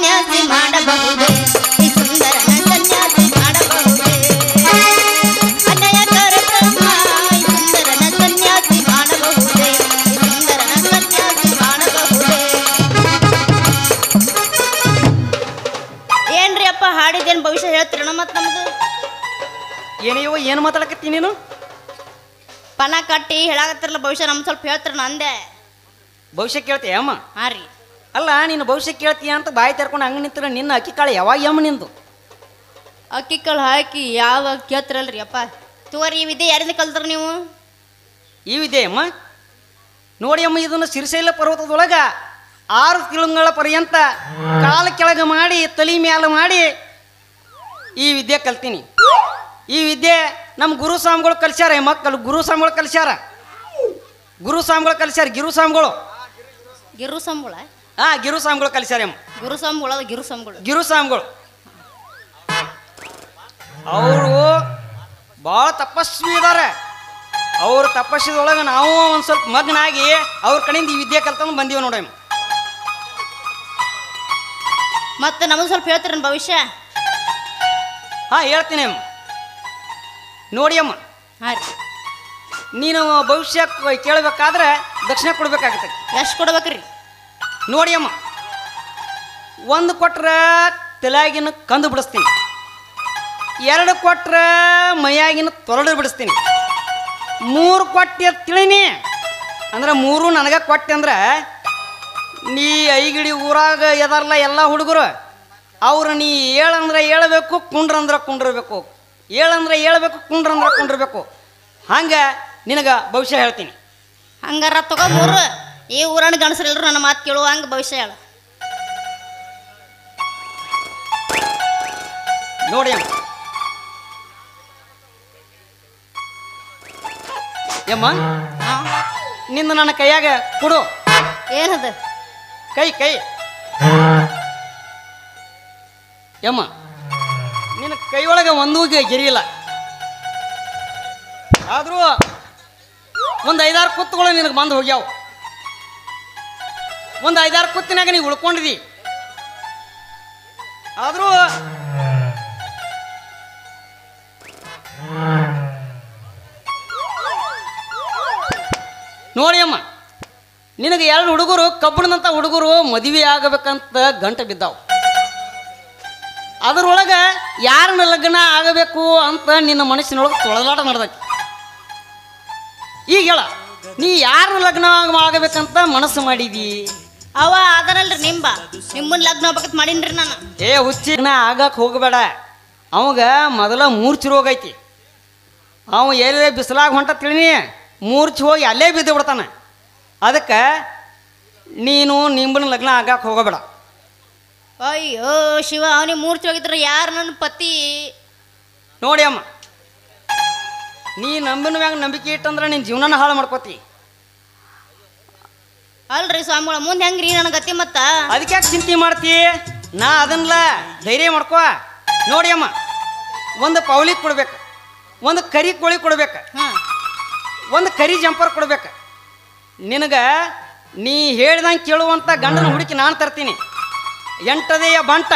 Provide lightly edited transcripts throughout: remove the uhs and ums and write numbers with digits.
ಸನ್ಯಾಸಿ ಮಾಡಬಹುದೇ ಈ ಸುಂದರನ ಸನ್ಯಾಸಿ ಮಾಡಬಹುದೇ ಅನ್ಯಾಯಕರ ಬ್ರಹ್ಮ ಈ ಸುಂದರನ ಸನ್ಯಾಸಿ ಮಾಡಬಹುದೇ ಈ ಸುಂದರನ ಸನ್ಯಾಸಿ ಮಾಡಬಹುದೇ ಏನ್ರಿ ಅಪ್ಪ ಹಾಡಿದೇನು ಭವಿಷ್ಯ ಹೇಳ್ತೀರಣ ಮತ್ ನಮ್ದು ಏನೇಯೋ ಏನು ಮಾತಾಡಕತ್ತಿ ನೀನು ಪನ ಕಟ್ಟಿ ಹೇಳಾಕತ್ತಿರಲ್ಲ ಭವಿಷ್ಯ ನಮ್ ಸ್ವಲ್ಪ ಹೇಳ್ತಾರ ಅಂದೆ ಭವಿಷ್ಯ ಕೇಳ್ತೀಯ ಅಮ್ಮ ಹಾಂ ರೀ ಅಲ್ಲ ನೀನು ಭವಿಷ್ಯ ಕೇಳ್ತೀಯ ಅಂತ ಬಾಯಿ ತೆರ್ಕೊಂಡು ಹಂಗೆ ನಿಂತರ ನಿನ್ನ ಅಕ್ಕಿ ಕಾಳು ಯಾವಾಗ ಅಮ್ಮ ನಿಂದು ಅಕ್ಕಿ ಕಾಳು ಹಾಕಿ ಯಾವ ಕೇಳ್ತಿರಲ್ರಿ ಅಪ್ಪ ತೋರಿ ಈ ವಿದ್ಯೆ ಯಾರಿಂದ ಕಲ್ತ್ರ ನೀವು ಈ ವಿದ್ಯೆ ಅಮ್ಮ ನೋಡಿ ಅಮ್ಮ ಇದನ್ನು ಸಿರಿಶೈಲ ಪರ್ವತದೊಳಗೆ 6 ತಿಂಗಳ ಪರ್ಯಂತ ಕಾಲ ಕೆಳಗೆ ಮಾಡಿ ತಲೆ ಮ್ಯಾಲ ಮಾಡಿ ಈ ವಿದ್ಯೆ ಕಲ್ತೀನಿ ಈ ವಿದ್ಯೆ ನಮ್ಮ ಗುರು ಸ್ವಾಮಿಗಳು ಕಲಿಸ್ಯಾರ ಮಕ್ಕಳು ಗುರು ಸ್ವಾಮಿಗಳು ಕಲಿಸ್ಯಾರ ಗಿರು ಸ್ವಾಮಿಗಳು ಗಿರು ಸಂಬಳ ಗಿರು ಸ್ವಾಮಿಗಳು ಕಲಿಸ್ಯಾರ ಅಮ್ಮ ಗಿರು ಸಂಬಳ ಗಿರು ಸ್ವಾಮಿಗಳು ಅವರು ಭಾಳ ತಪಸ್ವಿ ಇದ್ದಾರೆ ಅವ್ರ ತಪಸ್ಸಿದೊಳಗೆ ನಾವು ಒಂದು ಸ್ವಲ್ಪ ಮಗ್ನಾಗಿ ಅವ್ರ ಕಡೆಯಿಂದ ಈ ವಿದ್ಯೆ ಕಲ್ತಂದು ಬಂದೀವಿ ನೋಡಮ್ಮ ಮತ್ತೆ ನಮಗೆ ಸ್ವಲ್ಪ ಹೇಳ್ತೀರ ಭವಿಷ್ಯ ಹೇಳ್ತೀನಿ ಅಮ್ಮ ನೋಡಿ ಅಮ್ಮ ಹಾಂ ರೀ ನೀನು ಭವಿಷ್ಯ ಕೇಳಬೇಕಾದ್ರೆ ದಕ್ಷಿಣ ಕೊಡ್ಬೇಕಾಗತ್ತೆ ಎಷ್ಟು ಕೊಡ್ಬೇಕ್ರಿ ನೋಡಿ ಅಮ್ಮ 1 ಕೊಟ್ರೆ ತಲೆಯಾಗಿನ ಕಂದು ಬಿಡಿಸ್ತೀನಿ 2 ಕೊಟ್ರೆ ಮೈಯಾಗಿನ ತೊರಡು ಬಿಡಿಸ್ತೀನಿ 3 ಕೊಟ್ಟೆ ತಿಳಿನಿ ಅಂದ್ರೆ 3 ನನಗೆ ಕೊಟ್ಟೆ ಅಂದ್ರೆ ನೀ ಐಗಿಡಿ ಊರಾಗ ಎದಾರಲ್ಲ ಎಲ್ಲ ಹುಡುಗರು ಅವ್ರು ನೀ ಹೇಳಂದ್ರೆ ಹೇಳಬೇಕು ಕುಂಡ್ರಂದ್ರೆ ಕುಂಡ್ರಬೇಕು ಹೇಳಂದ್ರೆ ಹೇಳ್ಬೇಕು ಕುಂಡ್ರಂದ್ರೆ ಕುಂಡ್ರಬೇಕು ಹಂಗೆ ನಿನಗೆ ಭವಿಷ್ಯ ಹೇಳ್ತೀನಿ ಹಂಗಾರ ತಗೋ 3 ಈ ಊರಣ್ಣ ಗಣಸರೆಲ್ಲರೂ ನನ್ನ ಮಾತು ಕೇಳುವ ಹಂಗೆ ಭವಿಷ್ಯ ಹೇಳ ನೋಡಿ ಅಮ್ಮ ಯಮ್ಮ ನಿಂದು ನನ್ನ ಕೈಯಾಗ ಕೊಡು ಏನದ ಕೈ ಯಮ್ಮ ನಿನ್ನ ಕೈಯೊಳಗೆ ಒಂದೂ ಗೆರಿಯಿಲ್ಲ ಆದರೂ ಒಂದು 5-6 ಕುತ್ತುಗಳು ನಿನಗೆ ಬಂದು ಹೋಗ್ಯಾವ ಒಂದು 5-6 ಕುತ್ತಿನಾಗ ನೀವು ಉಳ್ಕೊಂಡಿದಿ ಆದರೂ ನೋಡಿ ಅಮ್ಮ ನಿನಗೆ 2 ಹುಡುಗರು ಕಬ್ಬಣದಂಥ ಹುಡುಗರು ಮದುವೆ ಆಗಬೇಕಂತ ಗಂಟೆ ಬಿದ್ದಾವ ಅದರೊಳಗೆ ಯಾರನ್ನ ಲಗ್ನ ಆಗಬೇಕು ಅಂತ ನಿನ್ನ ಮನಸ್ಸಿನೊಳಗೆ ತೊಳಲಾಟ ನಡೆದೈತಿ ಈಗ ಹೇಳ ನೀ ಯಾರನ್ನ ಲಗ್ನ ಆಗಬೇಕಂತ ಮನಸ್ಸು ಮಾಡಿದಿ ಅವ ಅದರಲ್ರಿ ನಿಮ್ಮನ್ನ ಲಗ್ನ ಆಗ್ಬೇಕಂತ ಮಾಡೀನ್ರಿ ನಾನು ಹುಚ್ಚಿ ಲಗ್ನ ಆಗಕ್ಕೆ ಹೋಗಬೇಡ ಅವಾಗ ಮೊದಲ ಮೂರ್ಛೆ ರೋಗ ಐತಿ ಅವ ಎಲ್ಲೇ ಬಿಸಿಲಾಗ ಹೊಂಟ ತಿಳಿನಿ ಮೂರ್ಛೆ ಹೋಗಿ ಅಲ್ಲೇ ಬಿದ್ದು ಬಿಡ್ತಾನೆ ಅದಕ್ಕೆ ನೀನು ನಿಂಬನ ಲಗ್ನ ಆಗಕ್ಕೆ ಹೋಗಬೇಡ ಅಯ್ಯೋ ಶಿವ ಅವನಿಗೆ ಮೂರ್ಛೆ ಹೋಗಿದ್ರೆ ಯಾರು ನನ್ನ ಪತಿ ನೋಡಿ ಅಮ್ಮ ನೀ ನಂಬಿನ ಮ್ಯಾಗ ನಂಬಿಕೆ ಇಟ್ಟಂದ್ರೆ ನಿನ್ನ ಜೀವನನ ಹಾಳು ಮಾಡ್ಕೋತಿ ಅಲ್ರಿ ಸ್ವಾಮಿಗಳ ಮುಂದೆ ಹೆಂಗ್ರಿ ನನ್ನ ಗತಿ ಮತ್ತ ಅದಕ್ಕೆ ಯಾಕೆ ಚಿಂತೆ ಮಾಡ್ತಿ ನಾ ಅದನ್ಲ ಧೈರ್ಯ ಮಾಡ್ಕೋ ನೋಡಿ ಅಮ್ಮ ಒಂದು ಪೌಲಿ ಕೊಡ್ಬೇಕು ಒಂದು ಕರಿ ಕೋಳಿ ಕೊಡ್ಬೇಕು ಒಂದು ಕರಿ ಜಂಪರ್ ಕೊಡ್ಬೇಕು ನಿನಗೆ ನೀ ಹೇಳ್ದಂಗೆ ಕೇಳುವಂಥ ಗಂಡನ ಹುಡುಕಿ ನಾನು ತರ್ತೀನಿ 8ನೇಯ ಬಂಟ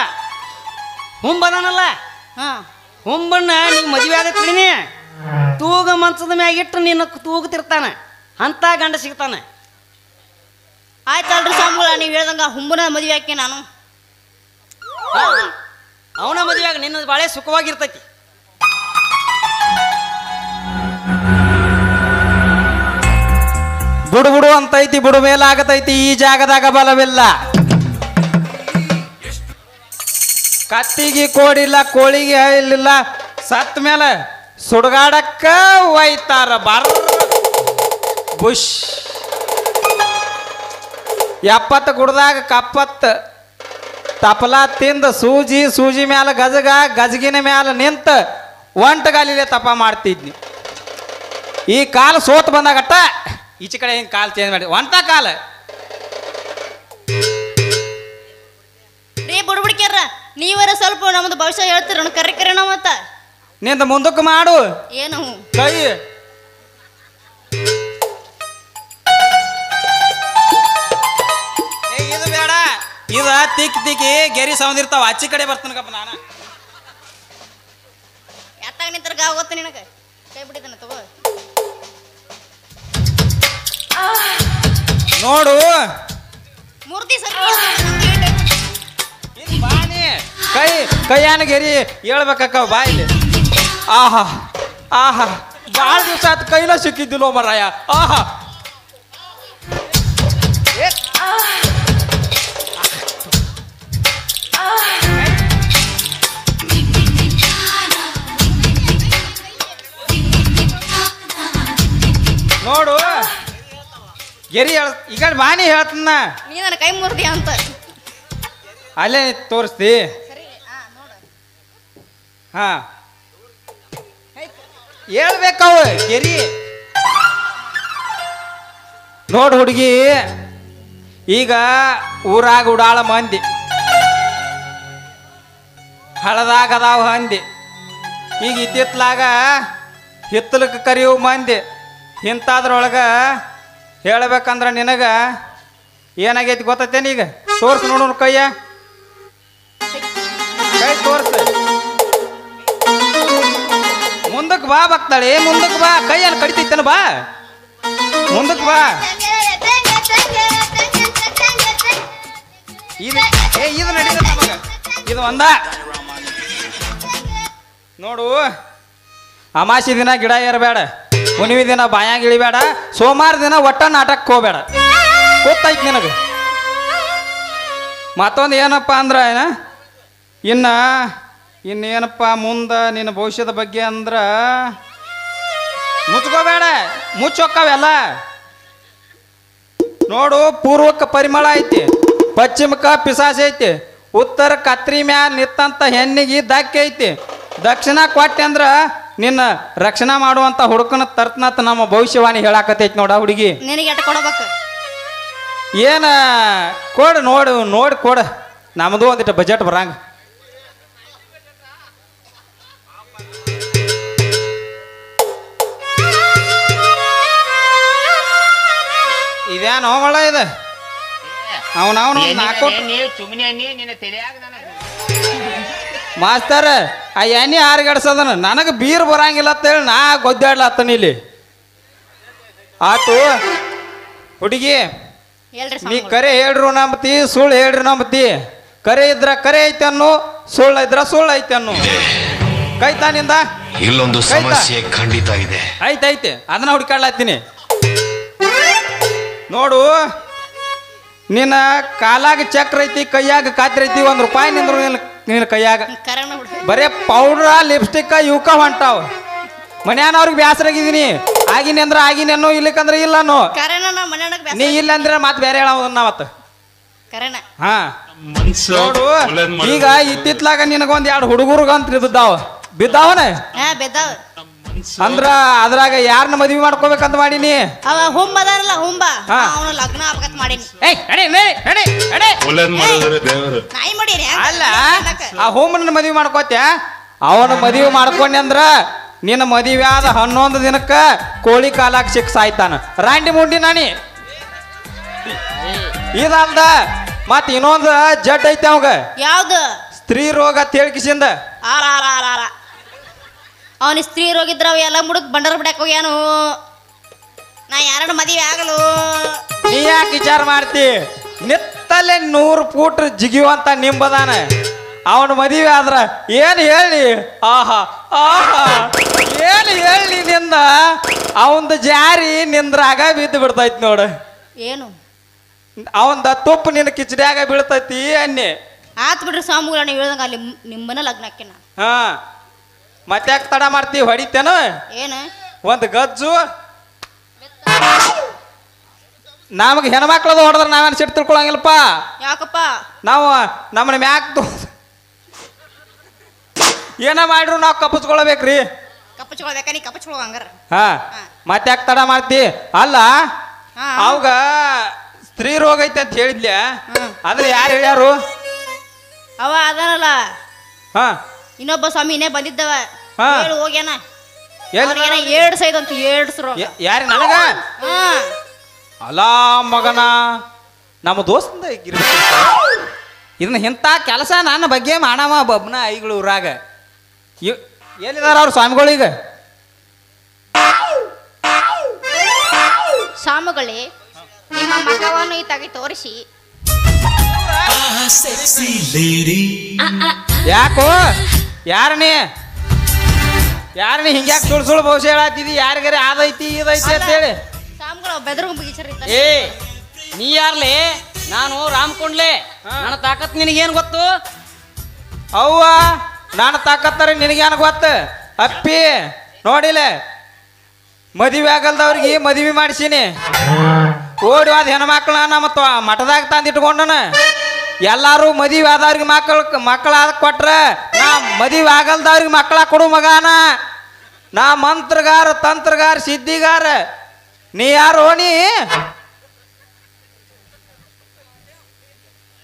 ಹುಂಬದನಲ್ಲ ಹುಂಬನ್ನ ನೀವು ಮದುವೆ ಆದ ತಿಳಿನಿ ತೂಗ ಮಂಚದ ಮ್ಯಾಗ ಇಟ್ಟು ನಿನ್ನ ತೂಗುತ್ತಿರ್ತಾನೆ ಅಂಥ ಗಂಡ ಸಿಗ್ತಾನೆ ಆಯ್ತಲ್ರಿ ಸ್ವಾಮಿಗಳ ನೀವು ಹೇಳ್ದಂಗ ಹುಂಬನ ಮದುವೆ ಹಾಕಿ ನಾನು ಅವನ ಮದುವೆಯಾಗ ನಿನ್ನ ಭಾಳ ಸುಖವಾಗಿರ್ತೈತಿ ಬುಡು ಅಂತೈತಿ ಬುಡು ಮೇಲಾಗತೈತಿ ಈ ಜಾಗದಾಗ ಬಲವಿಲ್ಲ ಕತ್ತಿಗೆ ಕೋಡಿಲ್ಲ ಕೋಳಿಗೆ ಇಲ್ಲಿಲ್ಲ ಸತ್ ಮೇಲೆ ಸುಡುಗಾಡಕ್ಕ ಒಯ್ತಾರ ಬಾರ ಬುಷ್ 70 ಗುಡ್ದಾಗ ಕಪ್ಪತ್ತು ತಪಲ ತಿಂದ ಸೂಜಿ ಮ್ಯಾಲ ಗಜಗಿನ ಮ್ಯಾಲ ನಿಂತ ಒಂಟಗಾಲಿಲೆ ತಪ ಮಾಡ್ತಿದ್ನಿ ಈ ಕಾಲು ಸೋತ್ ಬಂದಾಗಟ್ಟ ಈಚೆ ಕಡೆ ಹಿಂಗೆ ಕಾಲು ಚೇಂಜ್ ಮಾಡಿ ಒಂಟ ಕಾಲ ರೀ ಬುಡ್ಬಿಡ್ಕ್ಯಾರ ನೀವರ ಸ್ವಲ್ಪ ನಮ್ದು ಭವಿಷ್ಯ ಹೇಳ್ತೀರ ಕರೆ ನಾವು ಮತ್ತ ನಿಂದ ಮುಂದಕ್ಕೆ ಮಾಡು ಏನು ಕೈ ಇದು ಬೇಡ ಇದ ತಿಕ್ಕಿ ಗೆರಿ ಸೌಂದಿರ್ತಾವ ಆಚಿ ಕಡೆ ಬರ್ತಾನಗಪ್ಪ ನಾನು ಎತ್ತಾಗ ನಿಂತರ ಗಾವ್ ಗೊತ್ತ ನಿನಗ ಕೈ ಬಿಟ್ಟಿದ್ದಾನ ತಗೋ ನೋಡು ಮೂರ್ತಿ ಸರಿ ಬಾನಿ ಕೈಯಾನ ಗೆರಿ ಹೇಳ್ಬೇಕಕ್ಕ ಬಾಯಿಲಿ ಆಹಾ ಆಹಾ ಭಾಳ ದಿವಸ ಆಯ್ತು ಕೈಲ ಸಿಕ್ಕಿದ್ದಿಲ್ಲೋ ಮರಾಯ ಆಹಾ ನೋಡು ಗೆರಿ ಈಗ ಬಾನಿ ಹೇಳ್ತನ ನೀ ನನ್ನ ಕೈ ಮುರ್ದಿ ಅಂತ ಅಲ್ಲೇ ತೋರಿಸ್ತಿ ಸರಿ ನೋಡು ಹಾ ಹೇಳ್ಬೇಕವ ಗೆರಿ ನೋಡು ಹುಡುಗಿ ಈಗ ಊರಾಗ ಉಡಾಳ ಮಂದಿ ಹಳದಾಗ ಅದಾವ ಹಂದಿ ಈಗ ಇತ್ತಿತ್ಲಾಗ ಹಿತ್ತಲಕ್ಕೆ ಕರಿಯೋ ಮಂದಿ ಇಂಥದ್ರೊಳಗ ಹೇಳ್ಬೇಕಂದ್ರ ನಿನಗ ಏನಾಗೈತಿ ಗೊತ್ತೈತೇನ ಈಗ ತೋರ್ಸು ನೋಡೋಣ ಕೈ ತೋರ್ಸ ಮುಂದಕ್ಕೆ ಬಾ ಬಕ್ತಾಳೆ ಮುಂದಕ್ಕೆ ಬಾ ಕೈಯನ್ನು ಕಡಿತೈತೇನ ಬಾ ಮುಂದಕ್ಕೆ ಬಾ ಇದು ನಡೀತ ನಮಗ ಇದು ಒಂದ ನೋಡು ಅಮಾಸಿ ದಿನ ಗಿಡ ಏರಬೇಡ ಹುಣ್ಣಿಮೆ ದಿನ ಬಾಯಾಗ ಇಳಿಬೇಡ ಸೋಮವಾರ ದಿನ ಒಟ್ಟ ನಾಟಕಕ್ಕೆ ಹೋಗ್ಬೇಡ ಗೊತ್ತಾಯ್ತು ನಿನಗೆ ಮತ್ತೊಂದು ಏನಪ್ಪ ಅಂದ್ರ ಇನ್ನೇನಪ್ಪ ಮುಂದೆ ನಿನ್ನ ಭವಿಷ್ಯದ ಬಗ್ಗೆ ಅಂದ್ರ ಮುಚ್ಕೋಬೇಡ ಮುಚ್ಚೋಕ್ಕವೆಲ್ಲ ನೋಡು ಪೂರ್ವಕ್ಕೆ ಪರಿಮಳ ಐತಿ ಪಶ್ಚಿಮಕ್ಕೆ ಪಿಸಾಸಿ ಐತಿ ಉತ್ತರ ಕತ್ರಿ ಮ್ಯಾಲ ನಿತ್ತಂತ ಹೆಣ್ಣಿಗೆ ದಾಕ್ಕೆ ಐತಿ ದಕ್ಷಿಣ ಕೊಟ್ಟೆ ಅಂದ್ರ ನಿನ್ನ ರಕ್ಷಣಾ ಮಾಡುವಂತ ಹುಡುಕನ ತರ್ತನತ್ ನಮ್ಮ ಭವಿಷ್ಯವಾಣಿ ಹೇಳಾಕತೈತಿ ನೋಡ ಹುಡುಗಿ ನಿನಗೆ ಎಟ್ಟ ಕೊಡಬೇಕು ಏನ ಕೊಡು ನೋಡಿ ಕೊಡ ನಮ್ದು ಒಂದಿಟ್ಟು ಬಜೆಟ್ ಬರಂಗ ಇದೇನು ಮಳ ಇದೆ ಅವನವನು ಮಾಸ್ತರ್ ಆ ಎಣ್ಣೆ ಆರ್ಗಡ್ಸದನ ನನಗೆ ಬೀರ್ ಬರಂಗಿಲ್ಲ ಅಂತೇಳಿ ನಾ ಗೊದ್ದಾಡ್ಲತ್ತನ ಇಲ್ಲಿ ಆತು ಹುಡುಗಿ ಹೇಳ್ರಿ ನೀ ಕರೆ ಹೇಳ್ರು ನಂಬತಿ ಸುಳ್ಳು ಹೇಳ್ರಿ ನಂಬತಿ ಕರೆ ಇದ್ರ ಕರೆ ಐತೆ ಅನ್ನು ಸುಳ್ಳು ಇದ್ರ ಸುಳ್ಳು ಐತೆ ಅನ್ನು ಕೈತಾನಿಂದ ಇಲ್ಲೊಂದು ಸಮಸ್ಯೆ ಖಂಡಿತ ಇದೆ ಐತೆ ಅದನ್ನ ಹುಡ್ಕಾಡ್ಲತ್ತೀನಿ ನೋಡು ನಿನ್ನ ಕಾಲಾಗ ಚಕ್ರ ಐತಿ ಕೈಯಾಗ ಕಾತ್ರಿ ಐತಿ ₹1 ನಿಂದ್ರು ನಿನ್ನ ಕೈಯಾಗ ಬರೇ ಪೌಡ್ರ ಲಿಪ್ಸ್ಟಿಕ್ ಇವಕ್ಕ ಹೊಂಟಾವ ಮನ್ಯಾನವ್ರಿಗೆ ಬ್ಯಾಸರಾಗಿದ್ದೀನಿ ಆಗಿನಿ ಅಂದ್ರ ಆಗಿನೇನು ಇಲ್ಲಿಕಂದ್ರ ಇಲ್ಲನು ನೀ ಇಲ್ಲ ಅಂದ್ರೆ ಮತ್ತೆ ಬೇರೆ ಹೇಳವತ್ತ ಹಾ ನೋಡು ಈಗ ಇತ್ತಿತ್ಲಾಗ ನಿನಗೊಂದ್ 2 ಹುಡುಗರ್ಗಂತ ಬಿದ್ದಾವನ ಅಂದ್ರ ಅದ್ರಾಗ ಯಾರನ್ನ ಮದ್ವಿ ಮಾಡ್ಕೋಬೇಕಂತ ಮಾಡೀನಿ ಅವ ಹುಂಬ ಅದಾನಲ್ಲ ಹುಂಬ ಅವನು ಲಗ್ನ ಆಗ್ಬೇಕಂತ ಮಾಡೀನಿ ನಾಯಿ ಮಾಡೀರಿ ಅಲ್ಲ ಆ ಹುಂಬನ ಮದ್ವಿ ಮಾಡ್ಕೋತ್ಯ ಅವನ ಮದ್ವಿ ಮಾಡ್ಕೊಂಡೆ ಅಂದ್ರ ನಿನ್ನ ಮದುವೆ ಆದ 11 ದಿನಕ್ಕ ಕೋಳಿ ಕಾಲಾಗ ಸಿಕ್ಸ್ ಆಯ್ತಾನ ರಾಂಡಿ ಮುಂಡಿ ನಾನಿ ಇದಲ್ದ ಮತ್ ಇನ್ನೊಂದು ಜಡ್ ಐತೆ ಅವಾಗ ಯಾವ್ದು ಸ್ತ್ರೀ ರೋಗ ತೇಳ್ಕಿಸಿಂದ ಅವನ ಸ್ತ್ರೀ ರೋಗ ಇದ್ರ ಅವ ಎಲ್ಲ ಮುಡುಕ್ ಬಂಡರ್ ಬಿಡಕ್ ಹೋಗ್ಯಾನು ನಾ ಯಾರನ್ನ ಮದುವೆ ಆಗಲು ನೀ ಯಾಕೆ ವಿಚಾರ ಮಾಡ್ತಿ ನಿತ್ತಲ್ಲೇ 100 ಫೂಟ್ ಜಿಗಿಯುವಂತ ನಿಂಬದಾನ ಅವನ ಮದುವೆ ಆದ್ರ ಏನು ಹೇಳಿ ಆಹಾ ಆಹಾ ಏನು ಹೇಳಿ ನಿಂದ ಅವಂದ ಜಾರಿ ನಿಂದ್ರಾಗ ಬಿದ್ದು ಬಿಡ್ತೈತಿ ನೋಡು ಏನು ಅವಂದ ತುಪ್ಪ ನಿನ್ನ ಕಿಚಡ್ಯಾಗ ಬೀಳ್ತೈತಿ ಅನ್ನಿ ಆತ್ ಬಿಡ್ರಿ ಸ್ವಾಮಿಗಳ ನೀವು ಹೇಳ್ದಂಗ ಅಲ್ಲಿ ನಿಮ್ಮನ್ನ ಲಗ್ನ ಹಾಕಿನ ಹಾ ಮತ್ತ್ಯಾಕೆ ತಡ ಮಾಡ್ತೀವಿ ಹೊಡಿತೇನು ಏನು ಒಂದು ಗಜ್ಜು ನಮಗೆ ಹೆಣ್ಮಕ್ಳದು ಹೊಡೆದ್ರೆ ನಾವೇನು ಸಿಟ್ಟು ತಿಳ್ಕೊಳಂಗಿಲ್ಲಪ್ಪ ಯಾಕಪ್ಪ ನಾವು ನಮ್ಮನ್ನ ಮ್ಯಾಕ್ ಏನ ಮಾಡ್ರು ನಾವು ಕಪ್ಪಿಸ್ಕೊಳ್ಬೇಕ್ರಿ ಕಪ್ಪಚ್ಕೊಳ್ಬೇಕ ನೀ ಕಪ್ಪಚ್ಕೊಳ ಹಂಗಾರ ಹಾ ಮತ್ತ್ಯಾಕೆ ತಡ ಮಾಡ್ತಿ ಅಲ್ಲ ಅವಾಗ ಸ್ತ್ರೀ ರೋಗ ಐತೆ ಅಂತ ಹೇಳಿದ್ಲ್ಯಾ ಆದ್ರೆ ಯಾರು ಹೇಳ್ಯಾರು ಅವ ಅದಾನಲ್ಲ ಹಾ ಇನ್ನೊಬ್ಬ ಸ್ವಾಮಿ ಇನ್ನೇ ಬಂದಿದ್ದವ ಹೇಳು ಹೋಗ್ಯಾನ ಏಡ್ಸ್ ಐದಂತ ಏಡ್ಸ್ ರೋಗ ಯಾರಿ ನನಗ ಅಲ್ಲ ಮಗನ ನಮ್ಮ ದೋಸ್ತ ಇದನ್ನ ಇಂಥ ಕೆಲಸ ನನ್ನ ಬಗ್ಗೆ ಮಾಡವ ಬಬ್ನ ಐಗಳು ಊರಾಗ ಎಲ್ಲಿದಾರ ಅವ್ರ ಸ್ವಾಮಿಗಳೀಗ ಸ್ವಾಮಿಗಳೇ ನಿಮ್ಮ ಮಗವನ್ನು ಈ ತೆಗಿ ತೋರಿಸಿ. ಯಾಕೋ ಯಾರನಿ ಹಿಂಗ್ಯಾಕೆ ಸುಳ್ಳು ಸುಳ್ಳು ಬಹುಶಃ ಹೇಳತ್ತಿದಿ ಯಾರಿಗಾರೆ ಅದೈತಿ ಇದೈತಿ ಅಂತೇಳಿ ಸ್ವಾಮಿಗಳು ಬೆದರ್ಗ ಬಗೀಚರಿದ್ದಾರೆ. ಏ ನೀ ಯಾರ್ಲೆ? ನಾನು ರಾಮಕೊಂಡ್ಲೆ. ನನ್ನ ತಾಕತ್ ನಿನಗೇನು ಗೊತ್ತು? ಅವ್ವ ನಾನು ತಾಕತ್ತಾರೆ ನಿನಗೇನು ಗೊತ್ತು? ಅಪ್ಪಿ ನೋಡಿಲ್ಲ ಮದುವೆ ಆಗಲ್ದವ್ರಿಗೆ ಮದುವೆ ಮಾಡಿಸೀನಿ. ಓಡಿ ಹೋದ ಹೆಣ್ಮಕ್ಳನ್ನ ನಮ್ಮ ಮಠದಾಗ ತಂದಿಟ್ಕೊಂಡನ. ಎಲ್ಲಾರು ಮದುವೆ ಆದವ್ರಿಗೆ ಮಕ್ಕಳಾದ ಕೊಟ್ರ ನಾ ಮದುವೆ ಆಗಲ್ದವ್ರಿಗೆ ಮಕ್ಕಳ ಕೊಡು ಮಗಾನ. ನಾ ಮಂತ್ರಗಾರ ತಂತ್ರಗಾರ ಸಿದ್ಧಿಗಾರ. ನೀ ಯಾರು ನೀ?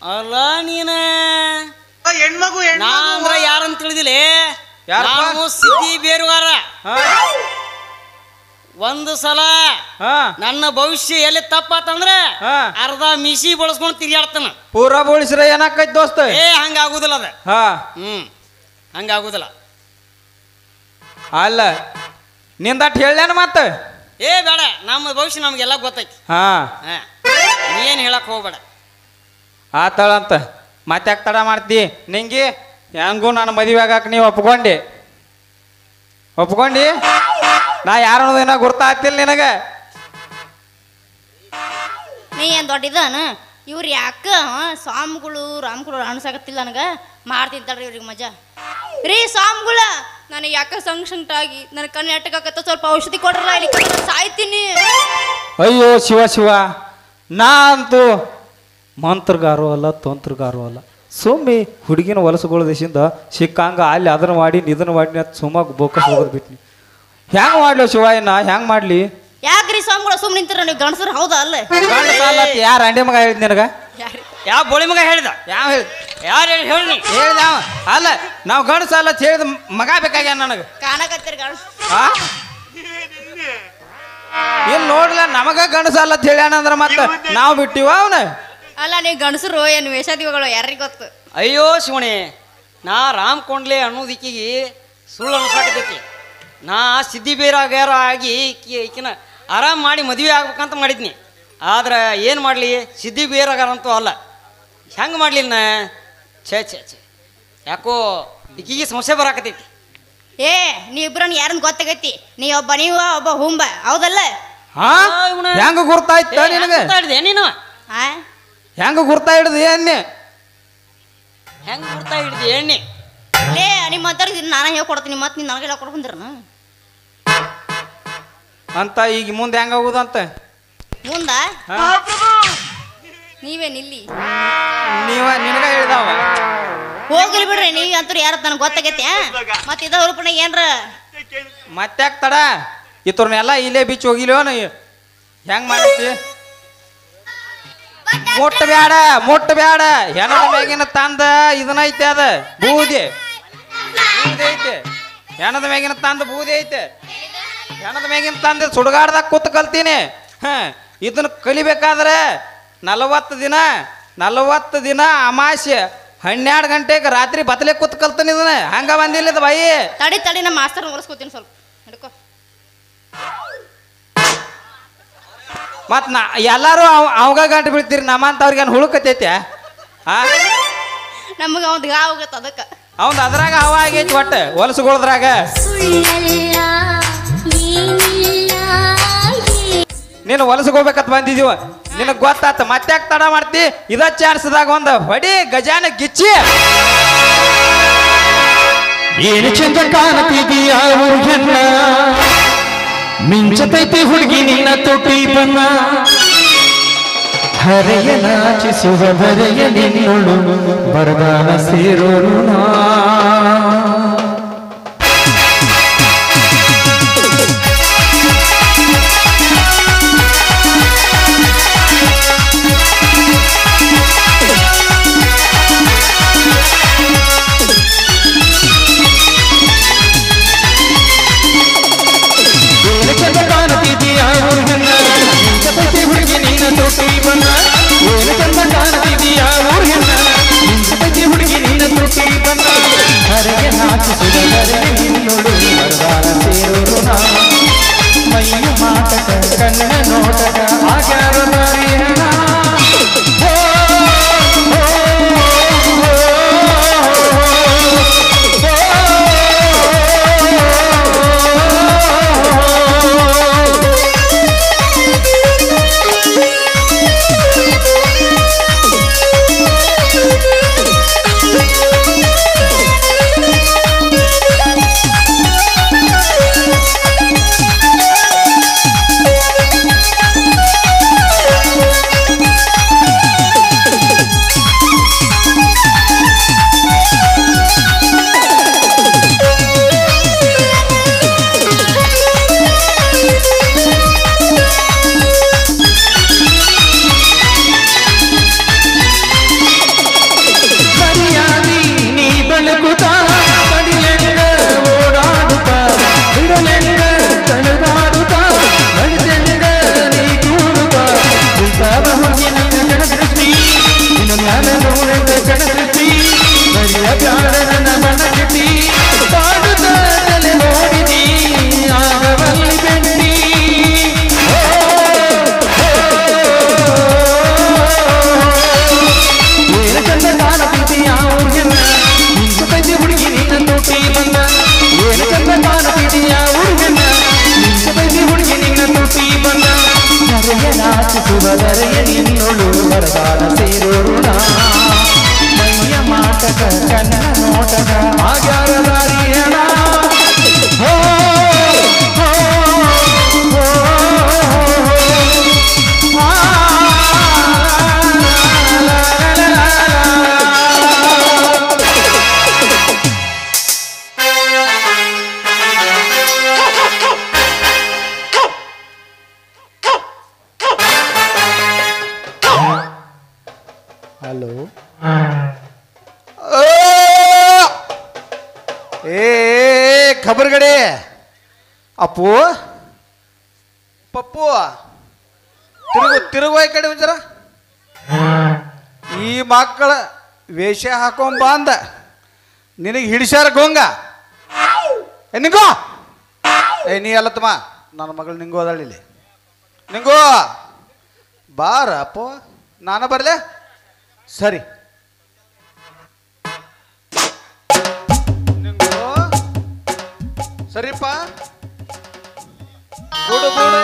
ಅಲ್ಲ ನೀನ ನಾ ಅಂದ್ರ ಯಾರಂತ ತಿಳಿದಿಲ್ಲ. ನಾನು ಸಿದ್ಧಿ ಬೇರುವಾರ. ಒಂದು ಸಲ ನನ್ನ ಭವಿಷ್ಯ ಎಲ್ಲಿ ತಪ್ಪಾತಂದ್ರ ಅರ್ಧ ಮಿಸಿ ಬಳಸ್ಕೊಂಡು ತಿರ್ಗಾಡ್ತಾನ. ಪೂರಾ ಬೋಳಿಸ್ರ ಏನಾಕೈತಿ ದೋಸ್ತ? ಹಂಗಾಗುದಿಲ್ಲ ಅದ. ಹಂಗಾಗುದಿಲ್ಲ. ಅಲ್ಲ ನಿಂದಟ್ ಹೇಳ್ಯಾನ ಮತ್ತ? ಬೇಡ, ನಮ್ಮ ಭವಿಷ್ಯ ನಮ್ಗೆಲ್ಲ ಗೊತ್ತೈತಿ. ನೀನ್ ಹೇಳಕ್ ಹೋಗ್ಬೇಡ. ಆತಾಳಂತ ಮತ್ತೆ ಯಾಕೆ ತಡ ಮಾಡ್ತಿ? ನಿಂಗೆ ಹೆಂಗೂ ನಾನು ಮದುವೆ ಆಗಾಕ ನೀವು ಒಪ್ಕೊಂಡಿ? ನಾ ಯಾರು ಅನ್ನೋದೇನೋ ಗುರ್ತಾಗ್ತಿಲ್ಲ ನಿನಗ? ನೀ ಏನ್ ದೊಡ್ಡದಾನ? ಇವ್ರು ಯಾಕ ಸ್ವಾಮಿಗಳು ರಾಮ್ಗಳು ಅನ್ಸಾಕತ್ತಿಲ್ಲ ನನಗ. ಮಾಡ್ತೀನಿ ತಡ್ರಿ ಇವ್ರಿಗೆ ಮಜಾ. ರೀ ಸ್ವಾಮಿಗಳ, ನನಗೆ ಯಾಕ ಸಂಕಟಾಗಿ ನನ್ನ ಕಣ್ಣು ಎಟ್ಟಕಾಕತ್ತ, ಸ್ವಲ್ಪ ಔಷಧಿ ಕೊಡ್ರಲ್ಲ, ಇಲ್ಲಿ ಸಾಯ್ತೀನಿ. ಅಯ್ಯೋ ಶಿವ ಶಿವ, ನಾ ಅಂತೂ ಮಂತ್ರಗಾರು ಅಲ್ಲ ತಂತ್ರಗಾರು ಅಲ್ಲ. ಸುಮ್ಮಿ ಹುಡುಗಿನ ಹೊಲಸುಗಳ ದೇಶದಿಂದ ಸಿಕ್ಕಂಗ ಅಲ್ಲಿ ಅದನ್ನ ಮಾಡಿ ಇದನ್ನ ಮಾಡಿ ಸುಮ್ಮ ಬೋಕಸ್ ಹೋಗೋದು ಬಿಟ್ನಿ. ಹೆಂಗ್ ಮಾಡ್ಲಿ ಶಿವ? ನಾ ಹೆಂಗ್ ಮಾಡ್ಲಿ? ಯಾಕ್ರಿ ಸ್ವಾಮಿಗಳ ಸುಮ್ಮನೆ ನಿಂತಿರ? ನೀವು ಗಣಸರು ಹೌದಾ? ಅಲ್ಲ ಯಾರ ಅಂಡೆ ಮಗ ಹೇಳಿದ್ ನಿನಗ? ಯಾವ ಬೋಳಿ ಮಗ ಹೇಳಿದ? ಯಾವ ಹೇಳಿದ್? ಯಾರು ಹೇಳಿ ಹೇಳ್ದ? ಅಲ್ಲ ನಾವು ಗಣಸ ಅಲ್ಲ ಹೇಳಿದ ಮಗ ಬೇಕಾಗ್ಯ ನನಗ. ಕಾಣಕತ್ತೀರಿ ಗಣಸ? ಏನ್ ನೋಡ್ಲ ನಮಗ ಗಣಸ ಅಲ್ಲ ಹೇಳ್ಯಾನಂದ್ರ ಮತ್ತ ನಾವು ಬಿಟ್ಟಿವ ಅವನ? ಅಲ್ಲ ನೀವು ಗಣಸರು ಏನು ವೇಷಾದಿಗಳು ಯಾರಿಗೆ ಗೊತ್ತು? ಅಯ್ಯೋ ಶಿವಣಿ, ನಾ ರಾಮಕೊಂಡ್ಲೆ ಅನ್ನೋದಿಕ್ಕಿಗೆ ಸುಳ್ಳು ಅನ್ಸಾಕತೈತಿ. ನಾ ಸಿದ್ಧಿ ಬೇರಾಗಾರ ಆಗಿ ಈಕಿನ ಆರಾಮ್ ಮಾಡಿ ಮದುವೆ ಆಗ್ಬೇಕಂತ ಮಾಡಿದ್ನಿ. ಆದ್ರೆ ಏನು ಮಾಡಲಿ, ಸಿದ್ಧಿ ಬೇರಾಗಾರ ಅಂತೂ ಅಲ್ಲ. ಹೆಂಗೆ ಮಾಡಲಿ ನಾ? ಛೇ ಛೇ ಛೇ, ಯಾಕೋ ಈಕಿಗೆ ಸಮಸ್ಯೆ ಬರಾಕತೈತಿ. ನೀವಿಬ್ರನ್ನ ಯಾರನ್ನ ಗೊತ್ತಾಗೈತಿ? ನೀವು ಒಬ್ಬ ಹುಂಬ ಹೌದಲ್ಲ? ಹೆಂಗ ಗುರ್ತಾಯ್ತ ನಿನಗೆ? ನೀನು ಹೆಂಗ ಗುರ್ತಾ ಹಿಡ್ದು ಎಣ್ಣೆ? ಹೆಂಗ ಗುರ್ತಾ ಹಿಡ್ದು ಎಣ್ಣೆ? ನಿಮ್ಮ ಮಾತಾಡಿದ್ರೆ ನಾನು ಹೇಳ್ಕೊಡ್ತೀನಿ, ಮತ್ತೆ ನೀನು ನನಗೆಲ್ಲ ಕೊಡ್ಕೊಂಡ್ರನ ಅಂತ. ಈಗ ಮುಂದೆ ಹೆಂಗಾಗುದಂತ ಮುಂದ ನೀವೇನಿಲ್ಲಿ ನಿನಗ ಹೇಳಿದವ? ಹೋಗ್ಲಿ ಬಿಡ್ರಿ, ನೀವ್ ಅಂತೂ ಯಾರ ನನಗೆ ಗೊತ್ತಾಗೈತೆ. ಮತ್ತೆ ಇದ ಹುರುಪಣ ಏನ್ರ ಮತ್ತ್ಯಾಕ್ ತಡ? ಇವ್ರನ್ನೆಲ್ಲ ಇಲ್ಲೇ ಬಿಚ್ಚ ಹೋಗಿಲ್ವ? ಹೆಂಗ್ ಮಾಡೈತಿ? ಮುಟ್ಟ ಬ್ಯಾಡ ಹೆಣದ ಮ್ಯಾಗಿನ ತಂದ ಇದನ್ನೈತೆ, ಅದ ಬೂದಿ ಐತೆ. ಹೆಣದ ಮ್ಯಾಗಿನ ತಂದ ಬೂದಿ ಐತೆ. ಹೆಣದ ಮ್ಯಾಗಿನ ತಂದ ಸುಡುಗಾಡ್ದಾಗ ಕೂತ್ ಕಲ್ತೀನಿ. ಇದನ್ನ ಕಲಿಬೇಕಾದ್ರೆ 40 ದಿನ ಅಮಾಸ್ಯೆ 12 ಗಂಟೆಗೆ ರಾತ್ರಿ ಬತ್ತಲೆ ಕೂತ್ ಕಲ್ತೀನಿ. ಇದನ್ನ ಹಂಗ ಬಂದಿಲ್ಲ ಬಾಯಿ. ತಡಿ ನಮ್ಮ ಮಾಸ್ತರ್ ಹೊಲಿಸ್ಕೋತೀನಿ ಸ್ವಲ್ಪ ಹಿಡ್ಕೋ. ಮತ್ ಎಲ್ಲಾರು ಅವಾಗ ಗಂಟೆ ಬೀಳ್ತೀರಿ, ನಮ್ಮಂತವ್ರಿಗೆ ಏನು ಹುಳುಕತೈತೆ? ನಮಗೆ ಒಂದು ಗಾವ ಹೋಗತ್ತ, ಅದಕ್ಕೆ ಅವಂದು ಅದ್ರಾಗ ಹವ ಆಗೈತಿ. ಒಟ್ಟು ಹೊಲಸುಗಳದ್ರಾಗ ನೀನು ಹೊಲಸಗೋಗ್ಬೇಕತ್ ಬಂದಿದೀವ. ನಿನಗೆ ಗೊತ್ತಾತ. ಮತ್ತ್ಯಾಕ್ ತಡ ಮಾಡ್ತಿ? ಇದ ಚಾನ್ಸ್ದಾಗ ಒಂದು ಹೊಡಿ ಗಜಾನ ಗಿಚ್ಚಿ. ಏನು ಚಂದ ಕಾಣತಿದೀಯ ಊರ್ಗನ್ನ, ಮಿಂಚತೈತಿ ಹುಡುಗಿ ನಿನ್ನ ತುಟಿ ಬನ್ನ. ಹರೆಯ ನಾಚಿಸುವ ಬರೆಯ ನಿನ್ನೊಳು ಬರದಾನ ಸೇರೋರು ನಾ. ಹುಡುಗಿ ನಿನ್ನ ತುಟಿ ಬನ್ನ, ಏನು ಚಂದ ಕಾಣತಿದೀಯ ಊರ್ಗನ್ನ, ನಾಚಿಸುವುದರೇ ನಿನ್ನೊಳು ವರದಾನ ಸೇರೋರು ನಾ ಮೈಯ ಮಾಟಕ ಕಣ್ಣ ನೋಟಕ ಆಗ್ಯಾರ ದಾರಿ ಹೆಣ ನಾಚಿಸುವುದರೇ ನಿನ್ನೊಳು ವರದಾನ ಸೇರೋರು ನಾ ಮೈಯ ಮಾಟಕ ಕಣ್ಣ ನೋಟಕ ಆಗ್ಯಾರ ದಾರಿ ಹೆಣ ಹಲೋ ಖಬರ್ಗಡೆ ಅಪ್ಪು ಪಪ್ಪು ತಿರುಗುವ ಈ ಕಡೆ ಒಂಚರ ಈ ಮಕ್ಕಳ ವೇಷ ಹಾಕೊಂಬ ಅಂದ ನಿನಗೆ ಹಿಡಿಸ್ಯಾರ ಗೋಂಗ ನಿಂಗೋ ನೀ ಅಲ್ಲತ್ತಮ್ಮ ನನ್ನ ಮಗಳು ನಿಂಗೋ ಅದಾಳಿಲ್ಲಿ ನಿಂಗೋ ಬಾರ ಅಪ್ಪು ನಾನು ಬರಲೆ ಸರಿ ಸರಿಪ್ಪ ಬೂಡು ಬೂಡು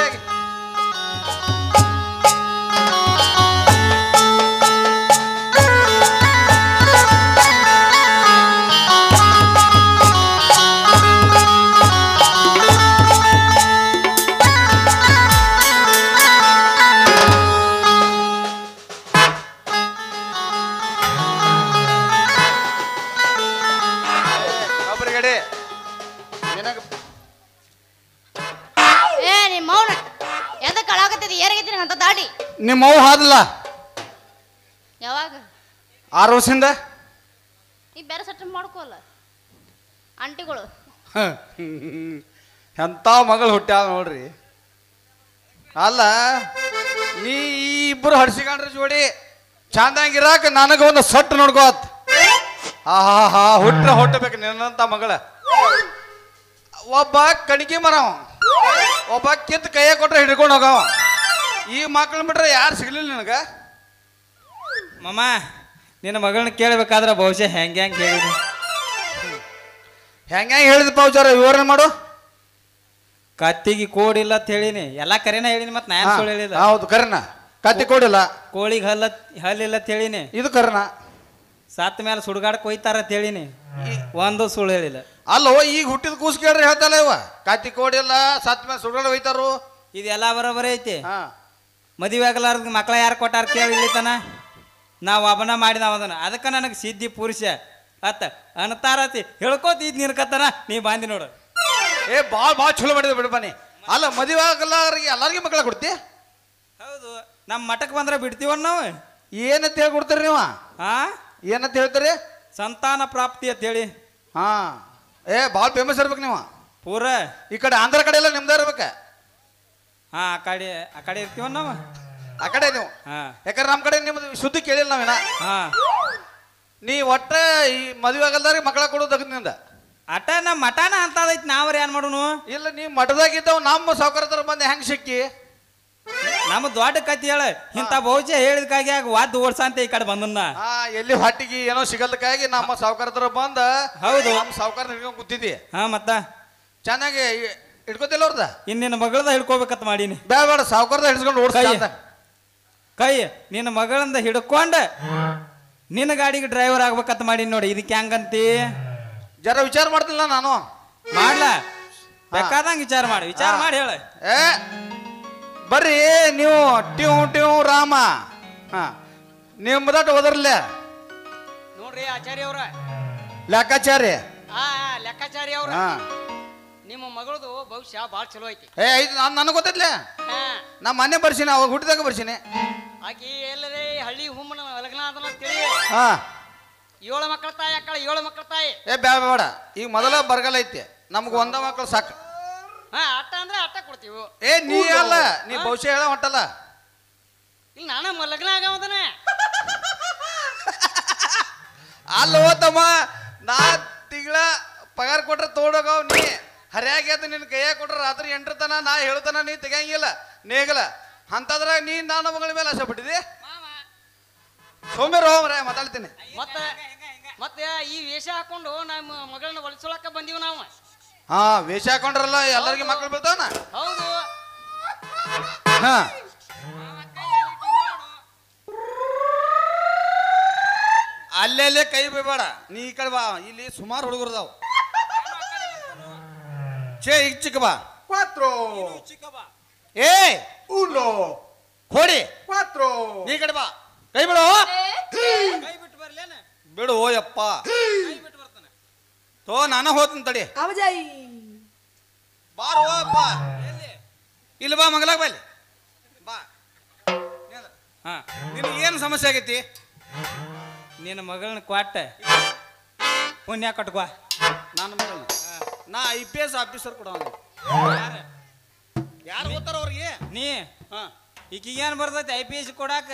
ನಿಮ್ಮ ಅವ್ವ ಹಾದಲ್ಲ ಯಾವಾಗ 6 ವರ್ಷದಿಂದ ನೀ ಬೇರೆ ಸೆಟ್ ಮಾಡ್ಕೋಲ್ಲ ಆಂಟಿಗಳು ಎಂಥ ಮಗಳು ಹುಟ್ಟ್ಯಾವ ನೋಡ್ರಿ ಅಲ್ಲ ನೀ ಇಬ್ಬರು ಹಡ್ಸಿಕೊಂಡ್ರೆ ಜೋಡಿ ಚಂದಂಗಿರಾಕ ನನಗೆ ಒಂದು ಸಟ್ಟು ನೋಡ್ಕೋತ್ ಹಾ ಹುಟ್ಟಬೇಕು ನಿನ್ನಂತ ಮಗಳ ಒಬ್ಬ ಕಣಿಕೆ ಮರವ ಒಬ್ಬ ಕಿತ್ತು ಕೈಯ ಕೊಟ್ರೆ ಹಿಡ್ಕೊಂಡು ಹೋಗವ ಈ ಮಕ್ಕಳು ಬಿಟ್ರೆ ಯಾರು ಸಿಗ್ಲಿಲ್ಲ ನನಗೆ ಮಮ್ಮ ನಿನ್ನ ಮಗಳನ್ನ ಕೇಳಬೇಕಾದ್ರೆ ಬಹುಶಃ ಹೆಂಗೆ ಹೇಳಿದೆ ಹೆಂಗೆ ಹೇಳಿದಪ್ಪ ವಿಚಾರ ವಿವರಣೆ ಮಾಡು ಕತ್ತಿಗೆ ಕೋಡಿಲ್ಲ ಅಂತ ಹೇಳಿನಿ ಎಲ್ಲ ಕರೆನ ಹೇಳಿನಿ ಮತ್ತೆ ನಾ ಸುಳ್ಳು ಹೇಳಿಲ್ಲ ಹೌದು ಕರೆನ ಕತ್ತಿ ಕೊಡಿಲ್ಲ ಕೋಳಿಗೆ ಹಲ್ಲಿಲ್ಲ ಅಂತ ಹೇಳಿನಿ ಇದು ಕರೆನ ಸತ್ತ ಮೇಲೆ ಸುಡುಗಾಡಕ್ಕೆ ಒಯ್ತಾರ ಅಂತ ಹೇಳಿನಿ ಒಂದು ಸುಳ್ಳು ಹೇಳಿಲ್ಲ ಅಲ್ಲೋ ಈಗ ಹುಟ್ಟಿದ ಕೂಸ್ ಕೇಳ್ರಿ ಹೇಳ್ತಲ್ಲ ಇವ ಕತ್ತಿ ಕೋಡಿಲ್ಲ ಸತ್ತ ಮೇಲೆ ಸುಡುಗಾಡ ಒಯ್ತಾರು ಇದೆಲ್ಲ ಬರೋಬರಿ ಐತಿ ಹಾ ಮದುವೆ ಆಗಲಾರ್ದ ಮಕ್ಳ ಯಾರು ಕೊಟ್ಟಾರ ಕೇಳಿತಾನ ನಾವು ಒಬ್ಬನ ಮಾಡಿದ ಅದಕ್ಕೆ ನನಗೆ ಸಿದ್ಧಿ ಪುರುಷ ಅತ್ತ ಅನ್ತಾರತಿ ಹೇಳ್ಕೋತಿದ್ ನಿನ್ಕತ್ತಾನ ನೀ ಬಂದಿ ನೋಡು ಭಾಳ ಚಲೋ ಮಾಡಿದ ಬಿಡು ಬನ್ನಿ ಅಲ್ಲ ಮದುವೆ ಆಗಲ್ಲಾರಿಗೆ ಎಲ್ಲರಿಗೂ ಮಕ್ಕಳ ಕೊಡ್ತಿ ಹೌದು ನಮ್ಮ ಮಠಕ್ಕೆ ಬಂದ್ರೆ ಬಿಡ್ತೀವ ನಾವು ಏನಂತ ಹೇಳಿ ಕೊಡ್ತೀರಿ ನೀವು ಹಾ ಏನಂತ ಹೇಳ್ತೀರಿ ಸಂತಾನ ಪ್ರಾಪ್ತಿ ಅಂತ ಹೇಳಿ ಹಾ ಭಾಳ ಫೇಮಸ್ ಇರ್ಬೇಕು ನೀವು ಪೂರ ಈ ಕಡೆ ಆಂಧ್ರ ಕಡೆ ಎಲ್ಲ ನಿಮ್ದೇ ಇರ್ಬೇಕು ಹಾ ಆ ಕಡೆ ಇರ್ತೀವ ನಾವು ಆ ಕಡೆ ನೀವು ಹಾ ಯಾಕಂದ್ರೆ ನಮ್ಮ ಕಡೆ ನಿಮ್ದು ಸುದ್ದಿ ಕೇಳಿಲ್ಲ ನಾವೇನ ಹಾ ನೀ ಒಟ್ಟ ಈ ಮದುವೆ ಆಗಲ್ದಾರಿಗೆ ಮಕ್ಕಳ ಕೊಡೋದು ನಿಂದ ಅಟ ನಮ್ಮ ಮಠನ ಅಂತದೈತಿ ನಾವ್ರ ಏನ್ ಮಾಡೋನು ಇಲ್ಲ ನೀ ಮಠದಾಗಿದ್ದವ್ ನಮ್ಮ ಸಾವುಕಾರದ್ರ ಬಂದು ಹೆಂಗ್ ಸಿಕ್ಕಿ ನಮ್ಮ ದೊಡ್ಡ ಕತಿ ಹೇಳ ಇಂಥ ಬಹುಶಃ ಹೇಳಿದಕ್ಕಾಗಿ ಆಗ ವಾದ್ ಓಡ್ಸಂತ ಈ ಕಡೆ ಬಂದನ್ನ ಎಲ್ಲಿ ಹೊಟ್ಟಿಗೆ ಏನೋ ಸಿಗಲ್ದಕ್ಕಾಗಿ ನಮ್ಮ ಸಾವುಕಾರದ್ರ ಬಂದ ಹೌದು ನಮ್ಮ ಸಾವುಕಾರ ಹಿಡ್ಕೊಂಡ್ ಕೂತಿದ್ದಿ ಹಾ ಮತ್ತ ಚೆನ್ನಾಗಿ ಹಿಡ್ಕೊತಿಲ್ಲ ಅವ್ರದ ನಿನ್ನ ಮಗಳದ ಹಿಡ್ಕೋಬೇಕಂತ ಮಾಡೀನಿ ಬೇಡ ಬೇಡ ಸಾವುಕಾರದ ಹಿಡ್ಸ್ಕೊಂಡು ಓಡಿಸ್ತಾ ಕೈ ನಿನ್ನ ಮಗಳಿಂದ ಹಿಡ್ಕೊಂಡ ನಿನ್ನ ಗಾಡಿಗೆ ಡ್ರೈವರ್ ಆಗ್ಬೇಕಂತ ಮಾಡೀನಿ ನೋಡಿ ಇದಕ್ಕೆ ಹೆಂಗಂತಿ ಜರ ವಿಚಾರ ಮಾಡ್ತಿಲ್ಲ ನಾನು ಮಾಡ್ಲ ಬೇಕಾದಂಗ ವಿಚಾರ ಮಾಡಿ ಹೇಳ ಏ ಬರ್ರಿ ನೀವು ಟ್ಯೂ ಟ್ಯೂ ರಾಮ ಹಾ ನಿಮ್ಮದಟ್ ಓದರ್ಲ ನೋಡ್ರಿ ಆಚಾರ್ಯ ಅವ್ರ ಲೆಕ್ಕಾಚಾರಿ ಲೆಕ್ಕಾಚಾರಿ ಅವ್ರ ಹಾ ನಿಮ್ಮ ಮಗಳದು ಭವಿಷ್ಯ ಭಾಳ ಚಲೋ ಐತಿ ಐದು ನನಗೆ ಗೊತ್ತೈತ್ಲೆ ನಾ ಮೊನ್ನೆ ಬರ್ಸಿನಿ ಅವಾಗ ಹುಟ್ಟಿದಾಗ ಬರ್ಸಿನಿ ಆಕಿ ಎಲ್ಲರೇ ಹಳ್ಳಿ ಹುಮ್ಮನ ಲಗ್ನ ಅದನ್ನ ತಿಳಿ ಹಾ 7 ಮಕ್ಕಳ ತಾಯಿ ಅಕ್ಕಳ 7 ಮಕ್ಕಳ ತಾಯಿ ಬೇಡ ಈಗ ಮೊದಲ ಬರಗಾಲ ಐತಿ ನಮ್ಗೆ ಒಂದ ಮಕ್ಕಳು ಸಾಕು ಅಟ್ಟ ಅಂದ್ರೆ ಅಟ್ಟ ಕೊಡ್ತೀವಿ ನೀ ಅಲ್ಲ ನೀ ಭವಿಷ್ಯ ಹೇಳ ಹೊಂಟಲ್ಲ ಇಲ್ಲಿ ನಾನು ಲಗ್ನ ಆಗವದನ ಅಲ್ಲ ಓತಮ್ಮ ನಾ ತಿಂಗಳ ಪಗಾರ ಕೊಟ್ರೆ ತೋಡೋಗವ್ ನೀ ಹರ್ಯಾಗ್ಯದ ನಿನ್ನ ಕೈಯಾಗ ಕೊಟ್ರೆ ರಾತ್ರಿ 8 ತನ ನಾ ಹೇಳ್ತಾನ ನೀ ತೆಗಂಗಿಲ್ಲ ನೇಗಲ ಅಂತದ್ರಾಗ ನೀ ನನ್ನ ಮಗಳ ಮೇಲೆ ಆಸೆ ಪಟ್ಟಿದಿ ಸೋಮ್ಯರ ಹೋಮ್ರ ಮಾತಾಡ್ತೀನಿ ಮತ್ತೆ ಈ ವೇಷ ಹಾಕೊಂಡು ನಮ್ಮ ಮಗಳನ್ನ ಒಲಿಸೋಳಕ ಬಂದೀವಿ ನಾವು ಹಾ ವೇಷ ಹಾಕೊಂಡ್ರಲ್ಲ ಎಲ್ಲರಿಗೆ ಮಕ್ಕಳು ಬೀಳ್ತಾವನ ಹೌದು ಹಾ ಅಲ್ಲೆಲ್ಲೇ ಕೈ ಬೀಬೇಡ ನೀ ಈ ಕಡೆ ಬಾ ಇಲ್ಲಿ ಸುಮಾರು ಹುಡುಗರದಾವ್ ಚೇ ಈಗ ಚಿಕ್ಕ ಬಾ ಏ ಕೊಡಿ ನೀ ಕಡೆ ಬಾ ಕೈ ಬಿಡು ಬಿಡು ಯಪ್ಪ ತೋ ನಾನು ಹೋಗ್ತೀನಿ ತಡಿ ಬಾರೋ ಅಪ್ಪ ಇಲ್ಲಿ ಬಾ ಮಗಲಾಗ ಬಾ ಇಲ್ಲಿ ಬಾ ಹಾ ನಿನಗೆ ಏನು ಸಮಸ್ಯೆ ಆಗೈತಿ ನಿನ್ನ ಮಗಳನ್ನ ಕ್ವಾಟ ಪುಣ್ಯ ಕಟ್ಕೋ ನನ್ನ ಮಗಳನ್ನ ನಾ IPS ಆಫೀಸರ್ ಕೊಡ ಯಾರು ಗೊತ್ತಾರ ಅವ್ರಿಗೆ ನೀ ಹಾ ಈಕಿಗೆ ಏನು ಬರ್ತೈತಿ IPS ಕೊಡಾಕ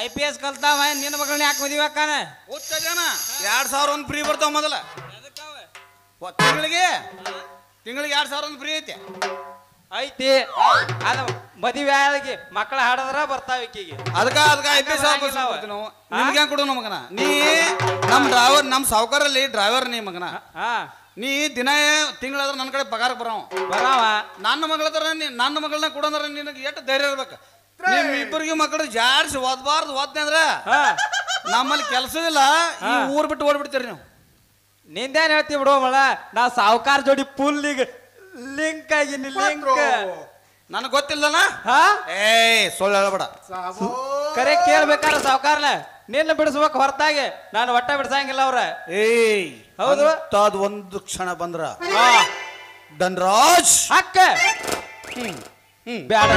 IPS ಕಲ್ತಾವ ನಿನ್ನ ಮಗಳನ್ನ ಯಾಕೆ ಮದುವೆ ಹಾಕಾನ ಹುಚ್ಚ ಜನ 2000 ಒಂದು ಫ್ರೀ ಬರ್ತಾವ ಮೊದಲ ತಿಂಗಳಿಗೆ 2000 ಒಂದು ಫ್ರೀ ಐತಿ ಐತಿ ಅದ ಮದುವೆ ಆಗಿ ಮಕ್ಕಳ ಹಾಡದ್ರ ಬರ್ತಾವ ಈಕಿಗೆ ಅದಕ್ಕ IPS ಆಫೀಸರ್ ಕೊಡ್ತೀವಿ ನಾವು ನಿಮ್ಗೆ ಹೆಂಗೆ ಕೊಡು ಮಗನ ನೀ ನಮ್ಮ ಸಾವುಕಾರಲ್ಲಿ ಡ್ರೈವರ್ ನೀ ಮಗನ ಹಾ ನೀ ದಿನ ತಿಂಗಳಾದ್ರೆ ನನ್ನ ಕಡೆ ಪಗಾರ ಬರವ ನನ್ನ ಮಗಳನ್ನ ಕೊಡಂದ್ರೆ ನಿನಗೆ ಎಷ್ಟು ಧೈರ್ಯ ಇರ್ಬೇಕು ನಿಮ್ ಇಬ್ಬರಿಗೆ ಮಕ್ಕಳು ಜಾಡ್ಸಿ ಓದ್ಬಾರ್ದು ಓದ್ನೆ ಅಂದ್ರ ನಮ್ಮಲ್ಲಿ ಕೆಲಸವಿಲ್ಲ ಈ ಊರ್ ಬಿಟ್ಟು ಓಡ್ಬಿಡ್ತೀರಿ ನೀವು ನಿಂದೇನ್ ಹೇಳ್ತೀವಿ ಬಿಡೋ ಮಳ ನಾ ಸಾವುಕಾರ ಜೋಡಿ ಪುಲ್ಲಿಗೆ ಲಿಂಕ್ ಆಗಿನಿ ಲಿಂಕ್ ನನಗೆ ಗೊತ್ತಿಲ್ಲನ ಹಾ ಸುಳ್ಳು ಹೇಳಬೇಡ ಕರೆ ಕೇಳ್ಬೇಕಾರ ಸಾವುಕಾರನ ನಿನ್ನ ಬಿಡಿಸ್ಬೇಕು ಹೊರತಾಗಿ ನಾನು ಒಟ್ಟ ಬಿಡ್ಸಂಗಿಲ್ಲ ಅವ್ರ ಹೌದು ಅದು ಒಂದು ಕ್ಷಣ ಬಂದ್ರ ಧನ್ರಾಜ್ ಅಕ್ಕ ಬ್ಯಾಡ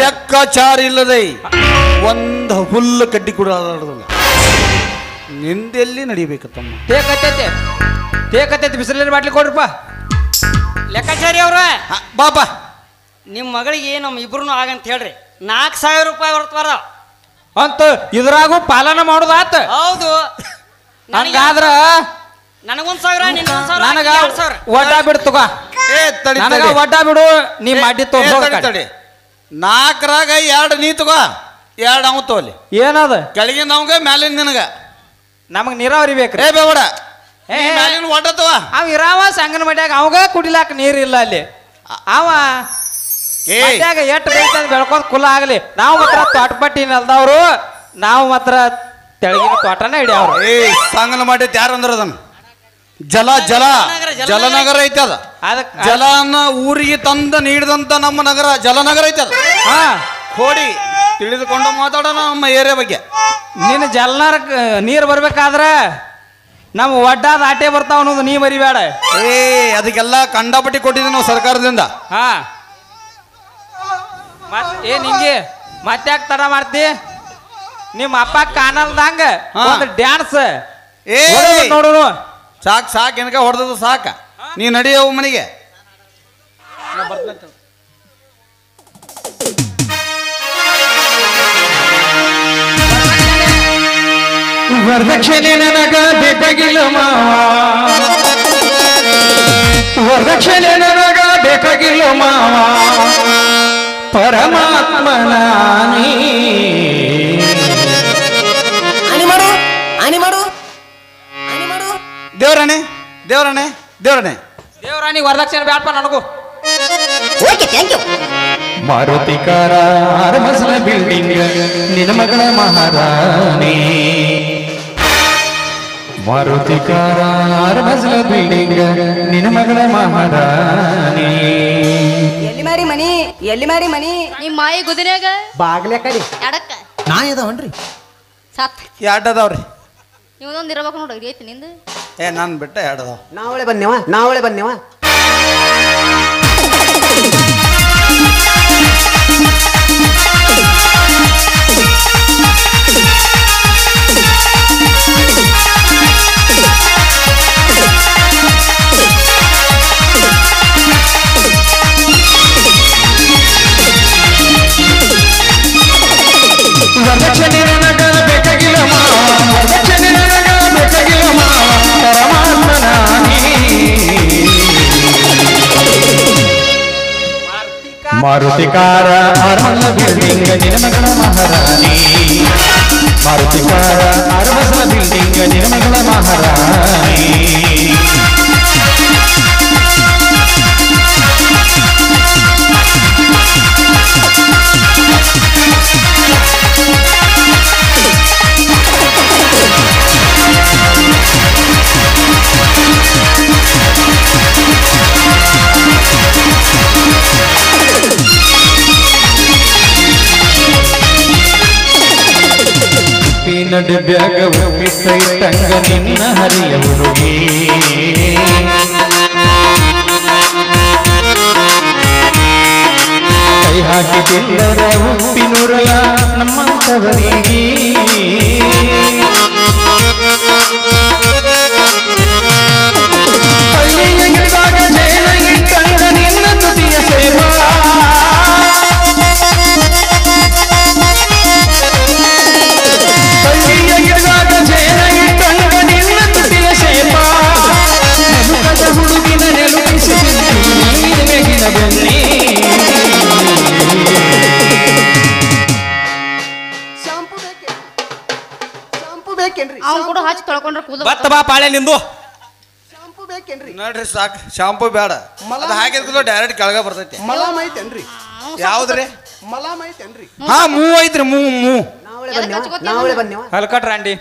ಲೆಕ್ಕಾಚಾರ ಇಲ್ಲದೆ ಒಂದು ಹುಲ್ಲು ಕಡ್ಡಿ ಕೂಡ ನಿಂದೆಲ್ಲಿ ನಡಿಬೇಕತ್ತಮ್ಮ ತೇಕತ್ತೈತಿ ಬಿಸಿಲಲ್ಲಿ ಬಾಟ್ಲಿ ಕೊಡ್ರಪ್ಪ ಲೆಕ್ಕಾಚಾರಿ ಅವ್ರ ಬಾಬಾ ನಿಮ್ಮ ಮಗಳಿಗೆ ನಮ್ಮ ಇಬ್ರು ಆಗಂತ ಹೇಳ್ರಿ 4,000 ರೂಪಾಯಿ ಹೊರತಾರ ಅಂತ ಇದ್ರಾಗೂ ಪಾಲನ ಮಾಡೋದಾತ ಹೌದು ಹಂಗಾದ್ರ ನನಗೊಂದ್ 1,000 ನಿನ್ಗೊಂದ್ 1,000 ನನಗ 2,000 ಒಡ್ಡ ಬಿಡು ತಗೋ ನನಗ ಒಡ್ಡ ಬಿಡು ನೀ ಮಾಡಿ ತಡಿ 4ರಾಗ 2 ನೀ ತಗೋ 2 ಅವ್ ತಗೋಲಿ ಏನದ ಕೆಳಗಿನ ನಮ್ಗ ಮ್ಯಾಲಿನ ನಿನಗ ನಮಗ್ ನೀರಾವರಿ ಬೇಕ್ರಿ ಬೇಡ ಮ್ಯಾಲಿನ ಒಡ್ಡ ತಗೋ ಅವ ಇರಾವ ಸಂಗನ ಮಡ್ಯಾಗ ಅವಾಗ ಕುಡಿಲಾಕ ನೀರಿಲ್ಲ ಅಲ್ಲಿ ಅವ ಮಡ್ಯಾಗ ಎಟ್ಟು ಬೇಕಂತ ಬೆಳ್ಕೊಂಡ್ ಕುಲ ಆಗಲಿ ನಾವು ಮಾತ್ರ ತೋಟಪಟ್ಟಿ ನೆಲ್ದವ್ರು ನಾವು ಮಾತ್ರ ತೆಳಗಿನ ತೋಟನ ಹಿಡಿಯವ್ರು ಸಂಗನ ಮಾಡಿದ್ ಯಾರು ಅಂದ್ರ ಅದನ್ನ ಜಲನಗರ ಐತಿ ಅದ ಜಲನ ಊರಿಗೆ ತಂದ ನೀಡಿದಂತ ನಮ್ಮ ನಗರ ಜಲನಗರ ಐತಿ ಅದ ಹಾ ಕೋಡಿ ತಿಳಿದುಕೊಂಡು ಮಾತಾಡೋಣ ನಮ್ಮ ಏರಿಯಾ ಬಗ್ಗೆ ನಿನ್ನ ಜಲ್ನಾರ ನೀರು ಬರ್ಬೇಕಾದ್ರ ನಮ್ಮ ಒಡ್ಡಾದ ಆಟೆ ಬರ್ತಾವ ಅನ್ನೋದು ನೀ ಮರಿಬೇಡ ಅದಕ್ಕೆಲ್ಲ ಕಂಡಪಟ್ಟಿ ಕೊಟ್ಟಿದ್ದೀವಿ ನಾವು ಸರ್ಕಾರದಿಂದ ಹಾ ನಿಂಗೆ ಮತ್ತೆ ಯಾಕೆ ತಡ ಮಾಡ್ತಿ ನಿಮ್ಮ ಅಪ್ಪ ಕಾನಲ್ದಂಗ ಒಂದು ಡ್ಯಾನ್ಸ್ ನೋಡು ಸಾಕ್ ಏನಕ ಹೊಡೆದದು ಸಾಕ ನೀ ನಡಿಯವು ಮನೆಗೆ ವರದಕ್ಷಿಣೆ ನನಗ ಬೇಕಾಗಿಲ್ಲ ಮಾವ ವರದಕ್ಷಿಣೆ ನನಗ ಬೇಕಾಗಿಲ್ಲ ಮಾವ ಪರಮಾತ್ಮನ ನೀ ದೇವರಾಣೆ ದೇವರಾಣೆ ದೇವರಾಣೆ ದೇವ್ರಾಣಿ ವರದಕ್ಷಿಣೆ ಬ್ಯಾಡ್ಪ ನನಗೂ ಮಾರುತಿಕಾರ ಮಸಲ ಬಿಲ್ಡಿಂಗ್ ನಿನ್ನ ಮಗಳ ಮಹಾರಾಣಿ ಮಾರುತಿಕಾರ ಮಸಲ ಬಿಲ್ಡಿಂಗ್ ನಿನ್ನ ಮಗಳ ಮಹಾರಾಣಿ ಎಲ್ಲಿ ಮಾರಿ ಮನಿ ನಿಮ್ಮ ಮಾಯಿ ಗುದಿನ್ಯಾಗ ಬಾಗ್ಲೆ ಕಡಿ ಎಡಕ್ಕ ನಾ ಇದಾವನ್ರಿ ಸತ್ ಎರಡು ಅದಾವ್ರಿ ಇವನೊಂದು ಇರ್ಬೇಕು ನೋಡ್ರಿ ಐತಿ ನಿಂದು ನಾನು ಬಿಟ್ಟ ಎರಡು ಅದಾವ ನಾವಳೆ ಬನ್ನೇವ ವರದಕ್ಷಿಣೆ ನನಗ ಬೇಕಾಗಿಲ್ಲ ಮಾವ ವರದಕ್ಷಿಣೆ ನನಗ ಬೇಕಾಗಿಲ್ಲ ಮಾವ ಪರಮಾತ್ಮನ ನೀ ಮಾರುತಿಕಾರ ಅರಮಲ ಬಿಲ್ಡಿಂಗ್ ನಿನ್ನ ಮಗಳ ಮಹಾರಾಣಿ ಮಾರುತಿಕಾರ ಅರಮಲ ಬಿಲ್ಡಿಂಗ್ ನಿನ್ನ ಮಗಳ ಮಹಾರಾಣಿ ನಡುಬ್ಯಾಗ ಉಪ್ಪಿಟ್ಟಂಗ ನಿನ್ನ ಹರಿಯ ಹುಡುಗಿ ಕೈ ಹಾಕಿ ತಿಂದರ ಉಪ್ಪಿನುರಲ ನಮ್ಮಂತವರಿಗೆ ಹಳ್ಳಿಯಾಗ ಜೇನ ಇಟ್ಟಂಗ ನಿನ್ನ ತುದಿಯ ಸೇವಾ ಹುಡುಗಿನ ಶಾಂಪು ಬೇಕೇನ್ರಿ ಅವ್ನು ಕೂಡ ಹಚ್ಚಿ ತೊಳ್ಕೊಂಡ್ರೆ ಕೂದಲು ಬತ್ತ ಬಾ ಪಾಳೆ ನಿಂದು ಶಾಂಪು ಬೇಕೇನ್ರಿ ನೋಡ್ರಿ ಸಾಕು ಶಾಂಪೂ ಬೇಡ ಅದು ಹಾಕಿದ್ಕೂ ಡೈರೆಕ್ಟ್ ಕೆಳಗೆ ಬರ್ತೈತಿ ಮಲಾಮ್ ಐತೇನ್ರಿ ಯಾವ್ದ್ರಿ ಮಲಾಮ್ ಐತೇನ್ರಿ ಹಾ ಮೂವ್ ಐತ್ರಿ ಮೂವ್ ನಾವಳೆ ಬನ್ನೇವ ಹಲ್ಕಟ್ರ ಅಂಡಿ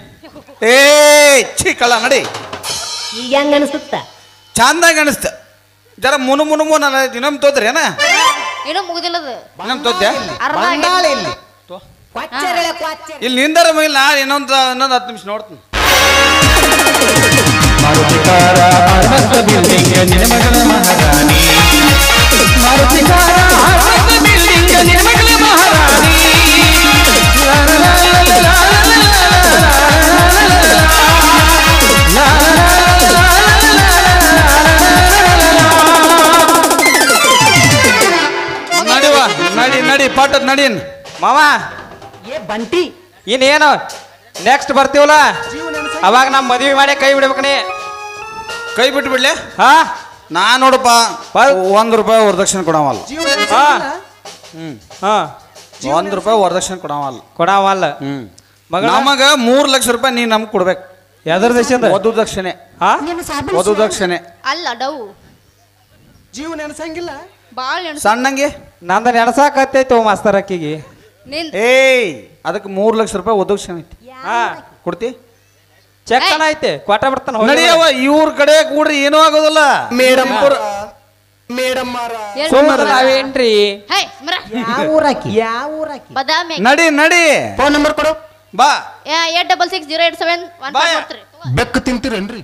ಏ ಛೀ ಕಳ್ಳ ನಡಿ ಈಗ ಹೆಂಗ ಅನಿಸುತ್ತ ಚಂದಾಗಿ ಅನಿಸ್ತ ಜರ ಮುನು ನನ್ನ ಇನ್ನೊಮ್ಮೆ ತೋದ್ರಿ ಏನ ಏನೋ ಮುಗುದಿಲ್ಲದು ಇನ್ನೊಮ್ಮೆ ತೋದ್ಯಾ ಅರ್ಧ ಬಂದಾಳೆ ಆಗೈತಿ. ಇಲ್ಲಿ ಇಲ್ಲಿ ನಿಂದರ ಮೈಲ್ ನಾ ಇನ್ನೊಂದು 10 ನಿಮಿಷ ನೋಡ್ತೀನಿ ಮಾರುತಿಕಾರ ಅರಮಲ ಬಿಲ್ಡಿಂಗ್ ನಿನ್ನ ಮಗಳ ಮಹಾರಾಣಿ ಮಾರುತಿಕಾರ ಅರಮಲ ಬಿಲ್ಡಿಂಗ್ ನಿನ್ನ ಮಗಳ ಮಹಾರಾಣಿ ನಡಿವಾ ನಡಿ ಪಾಟದ್ ನಡೀನ್ ಮಾವ ಏ ಬಂಟಿ ಇನ್ನೇನು ನೆಕ್ಸ್ಟ್ ಬರ್ತೀವಲ್ಲ ಅವಾಗ ನಮ್ಮ ಮದ್ವೆ ಮಾಡಿ ಕೈ ಬಿಡ್ಬೇಕಣಿ ಕೈ ಬಿಟ್ಟು ಬಿಡ್ಲೆ ಹಾ ನಾ ನೋಡಪ್ಪ ₹1 ವರದಕ್ಷಿಣೆ ಕೊಡವಲ್ಲ ಹಾ ಹ್ಮ್ ಹಾ ₹1 ವರದಕ್ಷಿಣೆ ಕೊಡವಲ್ಲ ಕೊಡವಲ್ಲ ಮಗಳ ನಮಗ ₹3 ಲಕ್ಷ ನೀ ನಮ್ಗೆ ಕೊಡ್ಬೇಕು ಯಾವ್ದ್ರ ದೇಶದ ವಧು ದಕ್ಷಿಣೆ ಹಾ ವಧು ದಕ್ಷಿಣೆ ಅಲ್ಲ ಡವ್ ಜೀವ ನೆನಸಂಗಿಲ್ಲ ಬಾಳ್ ನೆನ್ಸ್ ಸಣ್ಣಂಗೆ ನಂದ ನೆನಸಾಕತ್ತೈತೋ ಮಾಸ್ತರ್ ಅಕ್ಕಿಗೆ ನಿನ್ ಏಯ್ ಅದಕ್ಕೆ ₹3 ಲಕ್ಷ ವಧು ದಕ್ಷಿಣೆ ಐತಿ ಹಾ ಕೊಡ್ತಿ ಚೆಕ್ ಐತೆ ಕೊಟ್ಟ ಬಿಡ್ತಾನ ನಡಿಯವ ಇವ್ರ ಕಡೆ ಕೂಡ್ರಿ ಏನೂ ಆಗೋದಿಲ್ಲ ಮೇಡಮ್ ಮಾರ ಏನ್ ಸುಮ್ಮನೆ ನಾವೇನ್ರಿ ಹೇ ಮರ ಯಾವ ಊರಾಕಿ ಬದಾಮಿ ನಡಿ ಫೋನ್ ನಂಬರ್ ಕೊಡು ಬಾ 866087 ಬಾಯ. ಬೆಕ್ಕು ತಿಂತೀರೇನ್ರಿ